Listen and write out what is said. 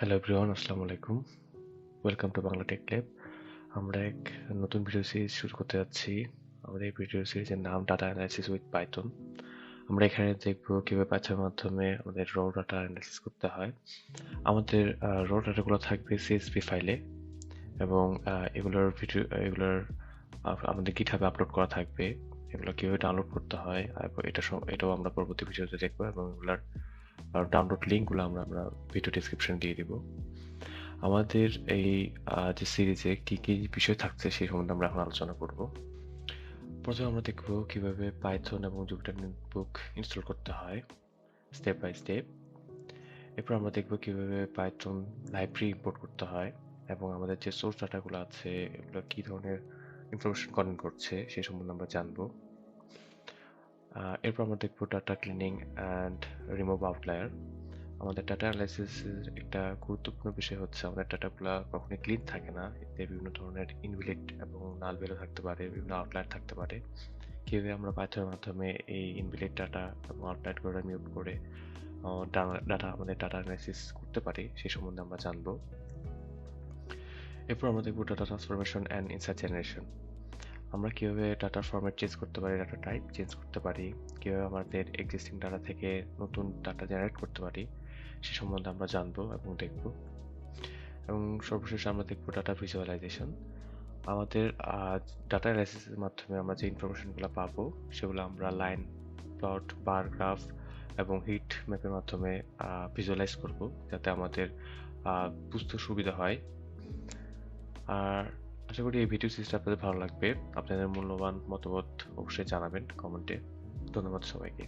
Hello everyone, আসসালামু আলাইকুম। Welcome to Bangla tech lab. আমরা এক নতুন ভিডিও সিরিজ শুরু করতে যাচ্ছি। আমাদের এই ভিডিও সিরিজের নাম ডাটা অ্যানালাইসিস উইথ পাইথন। আমরা এখানে দেখব কিভাবে পাইথনের মাধ্যমে আমাদের র ডাটা অ্যানালাইসিস করতে হয়। আমাদের র ডাটাগুলো থাকবে সিএসভি ফাইলে এবং এগুলোর আমাদের গিটহাবে আপলোড করা থাকবে। এগুলো কিভাবে ডাউনলোড করতে হয় এবং এটাও আমরা পরবর্তী ভিডিওতে দেখবো এবং এগুলোর ডাউনলোড লিঙ্কগুলো আমরা ভিডিও ডেসক্রিপশনে দিয়ে দিব। আমাদের এই যে সিরিজে কি কি বিষয় থাকছে সেই সম্বন্ধে আমরা এখন আলোচনা করব। প্রথমে আমরা দেখব কিভাবে পাইথন এবং জুপিটার নোটবুক ইনস্টল করতে হয় স্টেপ বাই স্টেপ। এরপর আমরা দেখব কিভাবে পাইথন লাইব্রেরি ইম্পোর্ট করতে হয় এবং আমাদের যে সোর্স ডাটাগুলো আছে এগুলো কি ধরনের ইনফরমেশন কন্টেন্ট করছে সেই সম্বন্ধে আমরা জানবো। এরপর আমরা দেখব data cleaning and remove outlier. আমাদের ডাটা অ্যানালাইসিসের একটা গুরুত্বপূর্ণ বিষয় হচ্ছে আমাদের ডাটাগুলো কখনোই ক্লিন থাকে না। এতে বিভিন্ন ধরনের ইনভ্যালিড এবং নাল ভ্যালু থাকতে পারে, বিভিন্ন আউটলায়ার থাকতে পারে। কিভাবে আমরা পাইথনের মাধ্যমে এই ইনভ্যালিড ডাটা এবং আউটলায়ারগুলো রিমুভ করে আমাদের ডাটা অ্যানালাইসিস করতে পারি সেই সম্বন্ধে আমরা জানবো। এরপর আমরা দেখব data transformation and insight generation. আমরা কিভাবে ডাটা ফরম্যাট চেঞ্জ করতে পারি, ডাটা টাইপ চেঞ্জ করতে পারি, কিভাবে আমাদের এক্সিস্টিং ডাটা থেকে নতুন ডাটা জেনারেট করতে পারি সে সম্বন্ধে আমরা জানবো এবং দেখব। এবং সর্বশেষে আমরা দেখব ডাটা ভিজুয়ালাইজেশন। আমাদের ডাটা অ্যানালাইসিসের মাধ্যমে আমরা যে ইনফরমেশনগুলো পাবো সেগুলো আমরা লাইন, প্লট, বার গ্রাফ এবং হিট ম্যাপের মাধ্যমে ভিজুয়ালাইজ করব যাতে আমাদের বুঝতে সুবিধা হয়। আর আশা করি এই ভিডিও সিরিজটা আপনাদের ভালো লাগবে। আপনাদের মূল্যবান মতামত অবশ্যই জানাবেন কমেন্টে। ধন্যবাদ সবাইকে।